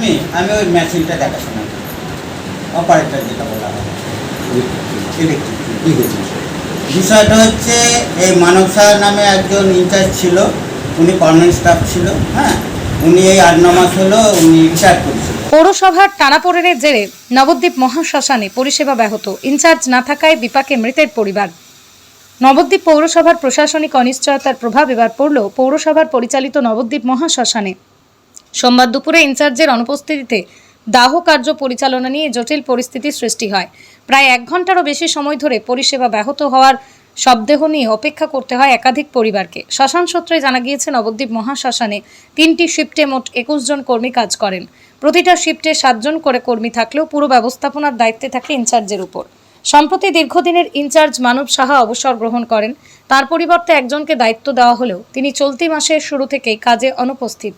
আমি আমি ওই মেশিনটা দেখাশোনা করি, অপারেটর যেটা বলা হয়, ইলেকট্রিক। কী হয়েছে? বিষয়টা হচ্ছে এই মানব সাহা নামে একজন ইনচার্জ ছিল, উনি পার্মানেন্ট স্টাফ ছিল। হ্যাঁ, উনি এই 8-9 মাস হলো উনি রিটায়ার করেছিল। পৌরসভার টানাপোড়েনের জেরে নবদ্বীপ মহাশ্মশানে পরিষেবা ব্যাহত, ইনচার্জ না থাকায় বিপাকে মৃতের পরিবার। নবদ্বীপ পৌরসভার প্রশাসনিক অনিশ্চয়তার প্রভাব এবার পড়ল পৌরসভার পরিচালিত নবদ্বীপ মহাশ্মশানে। সোমবার দুপুরে ইনচার্জের অনুপস্থিতিতে দাহ কার্য পরিচালনা নিয়ে জটিল পরিস্থিতির সৃষ্টি হয়। প্রায় 1 ঘন্টারও বেশি সময় ধরে পরিষেবা ব্যাহত হওয়ার শবদেহ নিয়ে অপেক্ষা করতে হয় একাধিক পরিবারকে। শ্মশান সূত্রে জানা গিয়েছে, নবদ্বীপ মহাশ্মশানে 3টি শিফটে মোট 21 জন কর্মী কাজ করেন। প্রতিটা শিফটে 7 জন করে কর্মী থাকলেও পুরো ব্যবস্থাপনার দায়িত্বে থাকে ইনচার্জের উপর। সম্প্রতি দীর্ঘদিনের ইনচার্জ মানব সাহা অবসর গ্রহণ করেন। তার পরিবর্তে একজনকে দায়িত্ব দেওয়া হলেও তিনি চলতি মাসের শুরু থেকেই কাজে অনুপস্থিত।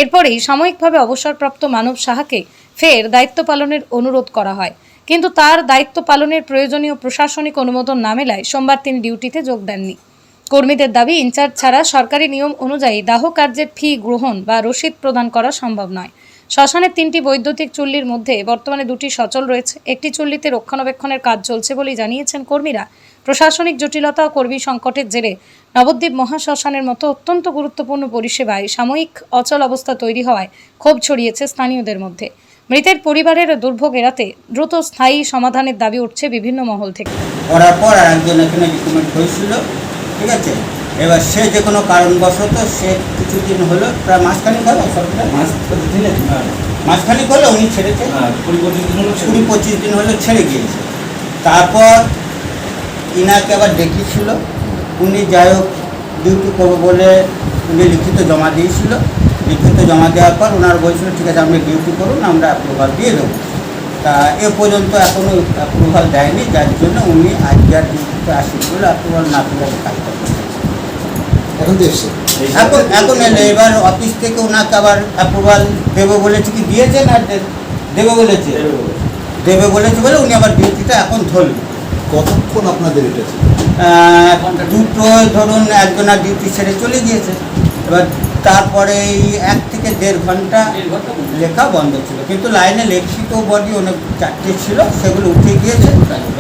এরপরেই সাময়িকভাবে অবসরপ্রাপ্ত মানব সাহাকে ফের দায়িত্ব পালনের অনুরোধ করা হয়, কিন্তু তার দায়িত্ব পালনের প্রয়োজনীয় প্রশাসনিক অনুমোদন না মেলায় সোমবার তিনি ডিউটিতে যোগ দেননি। কর্মীদের দাবি, ইনচার্জ ছাড়া সরকারি নিয়ম অনুযায়ী দাহ কার্যের ফি গ্রহণ বা রসিদ প্রদান করা সম্ভব নয়। শ্মশানের 3টি বৈদ্যুতিক চুল্লির মধ্যে বর্তমানে 2টি সচল রয়েছে। একটি চুল্লিতে রক্ষণাবেক্ষণের কাজ চলছে বলেই জানিয়েছেন কর্মীরা। প্রশাসনিক জটিলতা ও কর্মী সংকটের জেরে নবদ্বীপ মহাশ্মশানের মতো অত্যন্ত গুরুত্বপূর্ণ পরিষেবায় সাময়িক অচল অবস্থা তৈরি হওয়ায় ক্ষোভ ছড়িয়েছে স্থানীয়দের মধ্যে। মৃতের পরিবারের দুর্ভোগ এড়াতে দ্রুত স্থায়ী সমাধানের দাবি উঠছে বিভিন্ন মহল থেকে। করার পর আর একজন এখানে রিক্রুটমেন্ট হয়েছিল, ঠিক আছে। এবার সে যে কোনো কারণবশত সে কিছুদিন হলো, প্রায় মাসখানিক হলো, মাসখানিক হলো উনি ছেড়েছে, 20-25 দিন হলো ছেড়ে গিয়েছে। তারপর ইনাকে আবার ডেকেছিল, উনি যাই হোক ডিউটি করবো বলে উনি লিখিত জমা দিয়েছিল। লিখিত জমা দেওয়ার পর ওনার বলছিল ঠিক আছে আপনি ডিউটি করুন, আমরা অ্যাপ্রুভাল দিয়ে দেবো। তা এ পর্যন্ত এখনও অ্যাপ্রুভাল দেয়নি, যার জন্য উনি আজকে আর ডিউটিতে আসেন বলে অ্যাপ্রুভাল না পেলে কাজ করতে। এখন তো এসছে, এখন এলে এবার অফিস থেকে ওনাকে আবার অ্যাপ্রুভাল দেবে বলেছে, কি দিয়েছে না দেবে বলেছে, দেবে বলেছে বলে উনি আবার ডিউটিটা এখন ধরলেন। কতক্ষণ আপনাদের এটা ছিল? দুটো ধরুন একজনের ডিউটি ছেড়ে চলে গিয়েছে। এবার তারপরে এই 1 থেকে 1.5 ঘন্টা লেখা বন্ধ ছিল, কিন্তু লাইনে লিখিত বডি অনেক 4টে ছিল, সেগুলো উঠে গিয়েছে।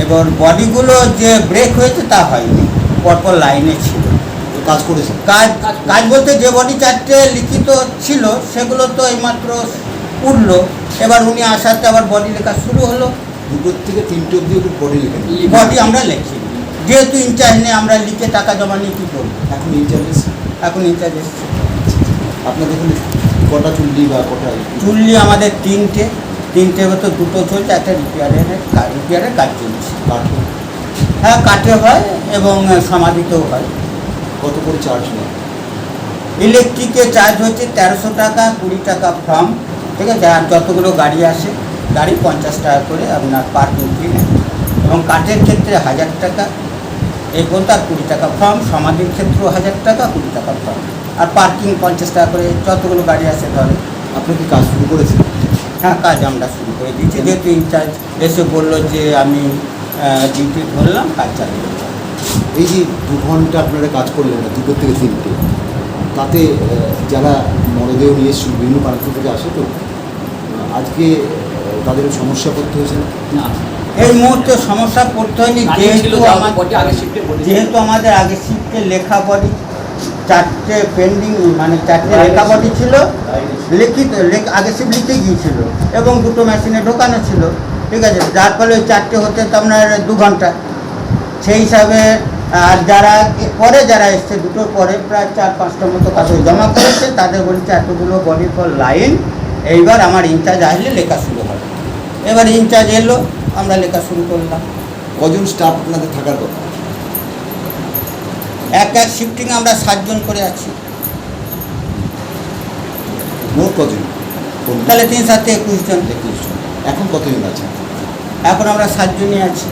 এবার বডিগুলো যে ব্রেক হয়েছে তা হয়নি, পরপর লাইনে ছিল। কাজ করেছে? কাজ বলতে যে বডি 4টে লিখিত ছিল সেগুলো তো এইমাত্র উঠলো। এবার উনি আসাতে আবার বডি লেখা শুরু হলো। 2 থেকে 3টে অবধি বডি লেখেন? বডি আমরা লিখি, যেহেতু ইনচার্জ নেই আমরা লিখে টাকা জমা নিয়ে কী করবো। এখন ইনচার্জ এসছে? এখন ইনচার্জ এসছে। আপনাদের এখানে কটা চুল্লি বা কটা? চুল্লি আমাদের 3টে মতো, 2টো চলছে, একটা রিপেয়ারের কাজ চলছে। কাঠে? হ্যাঁ, কাঠে হয় এবং সমাধিতেও হয়। কত করে চার্জ নেয়? ইলেকট্রিকে চার্জ হচ্ছে 1300 টাকা, 20 টাকা ফর্ম, ঠিক আছে। আর যতগুলো গাড়ি আসে গাড়ি 50 টাকা করে আপনার পার্কিং ফি নেয়। এবং কাঠের ক্ষেত্রে 1000 টাকা এই পর্যন্ত, আর 20 টাকা ফর্ম। সমাধির ক্ষেত্রেও 1000 টাকা, 20 টাকা ফর্ম, আর পার্কিং 50 টাকা করে যতগুলো গাড়ি আসে ধরে। আপনি কি কাজ শুরু করেছেন? হ্যাঁ, কাজ আমরা শুরু করে দিয়েছি, যেহেতু ইনচার্জ এসে বললো যে আমি ডিউটি ধরলাম, কাজ চালু করলাম। এই যে 2 ঘন্টা আপনারা কাজ করলেন না, 2 থেকে 3টে, তাতে যারা মরদেহ নিয়ে এসেছিল বিভিন্ন প্রান্ত থেকে আসে, তো আজকে তাদের সমস্যা পড়তে হয়েছে না? এই মুহূর্তে সমস্যা পড়তে হয়নি, যেহেতু আমাদের আগে শিফটে লেখা বডি 4টে পেন্ডিং, মানে 4টে লেখা বডি ছিল, লিখিত আগে শিফট লিখে গিয়েছিল এবং 2টো মেশিনে ঢোকানো ছিল, ঠিক আছে। যার ফলে ওই 4টে হতে তো আপনার 2 ঘন্টা। সেই হিসাবে আর যারা পরে যারা এসছে, 2টোর পরে প্রায় 4-5টার মতো কাগজ জমা করেছে, তাদের বলছে এতগুলো বডির পর লাইন, এইবার আমার ইনচার্জ আসলে লেখা শুরু হবে। এবার ইনচার্জ এলো, আমরা লেখা শুরু করলাম। কজন স্টাফ আপনাদের থাকার কথা? এক শিফটিংয়ে আমরা 7 জন করে আছি। মোট কজন? তাহলে 3 7 21 জন। 21 জন। এখন কতজন আছেন? এখন আমরা 7 জনই আছি।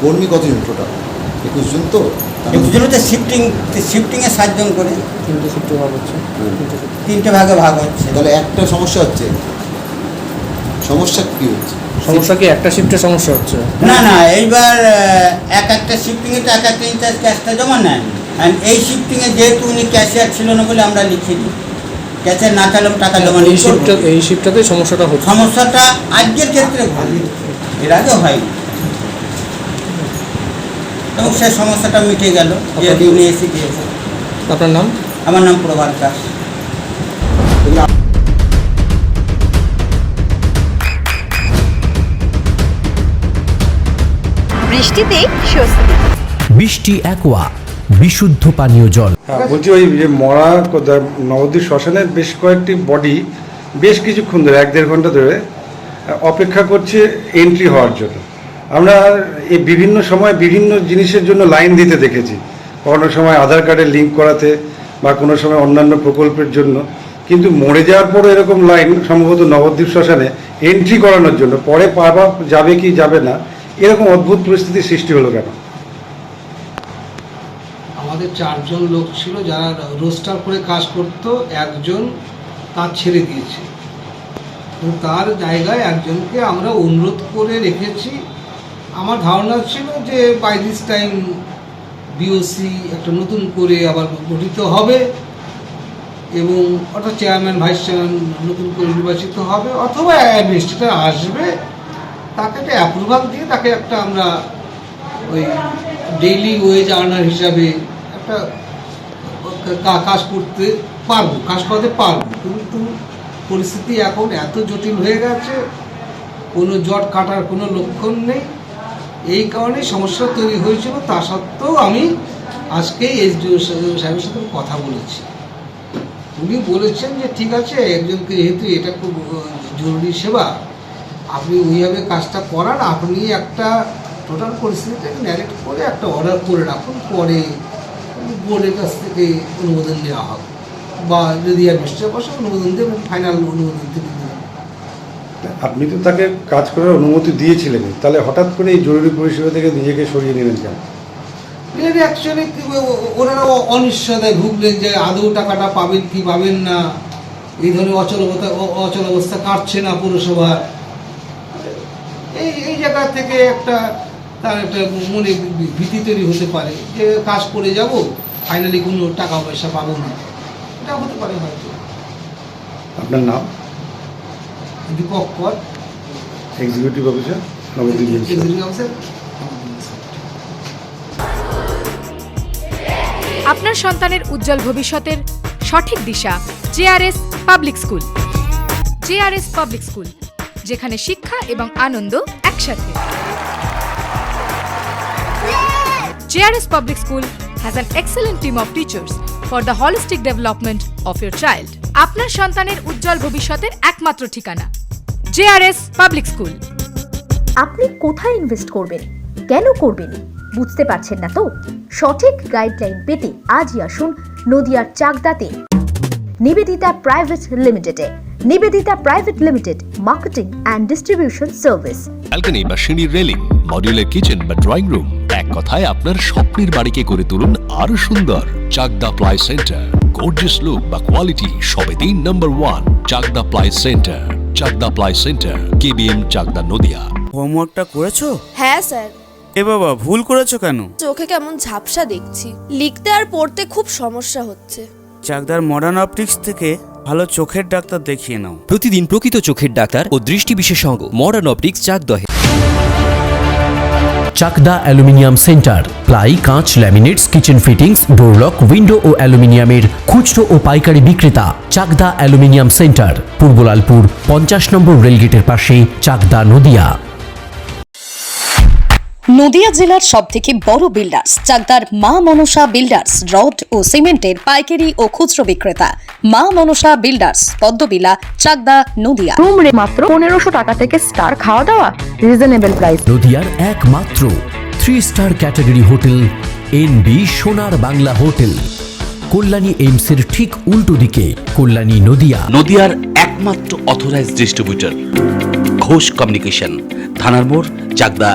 কর্মী কতজন টোটাল? 21 জন তো? 21 জন হচ্ছে শিফটিংয়ে 7 জন করে, 3টে শিফটে ভাগ হচ্ছে, 3টে ভাগে ভাগ হচ্ছে। তাহলে একটা সমস্যা হচ্ছে। সমস্যা কী হচ্ছে? সমস্যা কি একটা শিফটে সমস্যা হচ্ছে? না, এইবার একটা শিফটিংয়ে তো একটা ইনচার্জ ক্যাশটা জমা নেন। আর এই শিফটিংয়ে যেহেতু উনি ক্যাশিয়ার ছিল না বলে আমরা লিখিনি, ক্যাশে না চাইলে টাকা জমা এই নিয়ে শিফটটা এই শিফটটাতেই সমস্যাটা হচ্ছে। সমস্যাটা আজকের ক্ষেত্রে হয়, এর আগে হয়নি, এবং সেই সমস্যাটা মিটে গেল যেহেতু উনি এসে দিয়েছে। আপনার নাম? আমার নাম প্রভাত দাস। বৃষ্টিতে স্বস্তি। বৃষ্টি অ্যাকোয়া বিশুদ্ধ পানীয় জল। হ্যাঁ, বলছি ওই যে মরা নবদ্বীপ শ্মশানের বেশ কয়েকটি বডি বেশ কিছুক্ষণ ধরে 1-1.5 ঘন্টা ধরে অপেক্ষা করছে এন্ট্রি হওয়ার জন্য। আমরা এই বিভিন্ন সময় বিভিন্ন জিনিসের জন্য লাইন দিতে দেখেছি, কোনো সময় আধার কার্ডের লিঙ্ক করাতে বা কোনো সময় অন্যান্য প্রকল্পের জন্য, কিন্তু মরে যাওয়ার পরও এরকম লাইন সম্ভবত নবদ্বীপ শ্মশানে এন্ট্রি করানোর জন্য, পরে পাওয়া যাবে কি যাবে না এরকম অদ্ভুত পরিস্থিতির সৃষ্টি হলো কেন? আমাদের 4 জন লোক ছিল যারা রোস্টার করে কাজ করত, একজন কাজ ছেড়ে দিয়েছে, তো তার জায়গায় একজনকে আমরা অনুরোধ করে রেখেছি। আমার ধারণা ছিল যে বাই দিস টাইম বিওসি একটা নতুন করে আবার গঠিত হবে এবং অর্থাৎ চেয়ারম্যান ভাইস চেয়ারম্যান নতুন করে নির্বাচিত হবে, অথবা অ্যাডমিনিস্ট্রেটর আসবে, তাকে একটা অ্যাপ্রুভাল দিয়ে তাকে একটা আমরা ওই ডেইলি ওয়েজ আর্নার হিসাবে একটা কাজ করতে পারবো, কাজ করাতে পারবো। কিন্তু পরিস্থিতি এখন এত জটিল হয়ে গেছে, কোনো জট কাটার কোনো লক্ষণ নেই, এই কারণে সমস্যা তৈরি হয়েছিল। তা সত্ত্বেও আমি আজকে এসডিও সাহেবের সাথে কথা বলেছি, উনি বলেছেন যে ঠিক আছে, একজনকে যেহেতু এটা খুব জরুরি সেবা, আপনি ওইভাবে কাজটা করান, আপনি একটা টোটাল পরিস্থিতিটাকে ন্যারেট করে একটা অর্ডার করে রাখুন, পরে বোর্ডের কাছ থেকে অনুমোদন নেওয়া হবে, বা যদি অ্যাডমিনিস্ট্রেটর বসে অনুমোদন দেবেন, ফাইনাল অনুমোদন থেকে দেবেন। আপনি তো তাকে কাজ করার অনুমতি দিয়েছিলেন, তাহলে হঠাৎ করে এই জরুরি পরিষেবা থেকে নিজেকে সরিয়ে নিলেন কেন? অ্যাকচুয়ালি ওনারা অনিশ্চয়তায় ভুগলেন যে আদৌ টাকাটা পাবেন কি পাবেন না, এই ধরনের অচল অবস্থা কাটছে না পৌরসভা, এই জায়গা থেকে একটা তার একটা মনে ভীতি তৈরি হতে পারে যে কাজ করে যাব, ফাইনালি কোনো টাকা পয়সা পাবো না, এটা হতে পারে হয়তো। আপনার নাম? Dipak Kar, executive officer, Nabadwip municipality. Executive officer. আপনার সন্তানের উজ্জ্বল ভবিষ্যতের সঠিক দিশা JRS public school. JRS public school, যেখানে শিক্ষা এবং আনন্দ একসাথে। JRS public school has an excellent team of teachers for the holistic development of your child. আপনার সন্তানের উজ্জ্বল ভবিষ্যতের একমাত্র ঠিকানা জেআরএস পাবলিক স্কুল। আপনি কোথায় ইনভেস্ট করবেন, কেন করবেন, বুঝতে পারছেন না তো? সঠিক গাইডলাইন পেতে আজই আসুন নদিয়ার চাকদাতে নিবেদিতা প্রাইভেট লিমিটেডে। Nivedita private limited, marketing and distribution service. Balcony বা সিঁড়ির রেলিং, মডিউলার কিচেন বা ড্রয়িং রুম, এক কথায় আপনার স্বপ্নের বাড়িকে করে তুলুন আরো সুন্দর। Chakda ply centre, gorgeous look বা কোয়ালিটি সবে 3 number 1 Chakda ply centre. Chakda ply centre, KBM, Chakda, Nadia. হোমওয়ার্কটা করেছো? হ্যাঁ স্যার। এ বাবা, ভুল করেছো কেন? চোখে কেমন ঝাপসা দেখছি, লিখতে আর পড়তে খুব সমস্যা হচ্ছে। চাকদার মডার্ন অপটিক্স থেকে ভালো চোখের ডাক্তার দেখিয়ে নাও। প্রতিদিন প্রকৃত চোখের ডাক্তার ও দৃষ্টি বিশেষজ্ঞ মডার্ন অপটিক্স চাকদহে। চাকদা অ্যালুমিনিয়াম সেন্টার, প্লাই, কাঁচ, laminates, kitchen fittings, door lock, window ও অ্যালুমিনিয়ামের খুচরো ও পাইকারি বিক্রেতা। চাকদা অ্যালুমিনিয়াম সেন্টার, পূর্ব লালপুর 50 নম্বর রেলগেটের পাশে, চাকদা, নদিয়া। নদিয়া জেলার সবথেকে বড় বিল্ডার্স চাকদার মা মনসা বিল্ডার্স, রড ও সিমেন্টের পাইকারি ও খুচরো বিক্রেতা। মা মনসা বিল্ডার্স, পদ্মবিলা, চাকদা, নদিয়া। রুম রে মাত্র 1500 টাকা থেকে স্টার, খাওয়া দাওয়া রিজনেবল প্রাইস। নদিয়ার একমাত্র 3 স্টার ক্যাটাগরি হোটেল এনবি সোনার বাংলা হোটেল, কল্যাণী এইমসের ঠিক উল্টো দিকে, কল্যাণী, নদিয়া। নদিয়ার একমাত্র অথরাইজড ডিস্ট্রিবিউটর ঘোষ কমিউনিকেশন, থানার মোড়, চাকদা।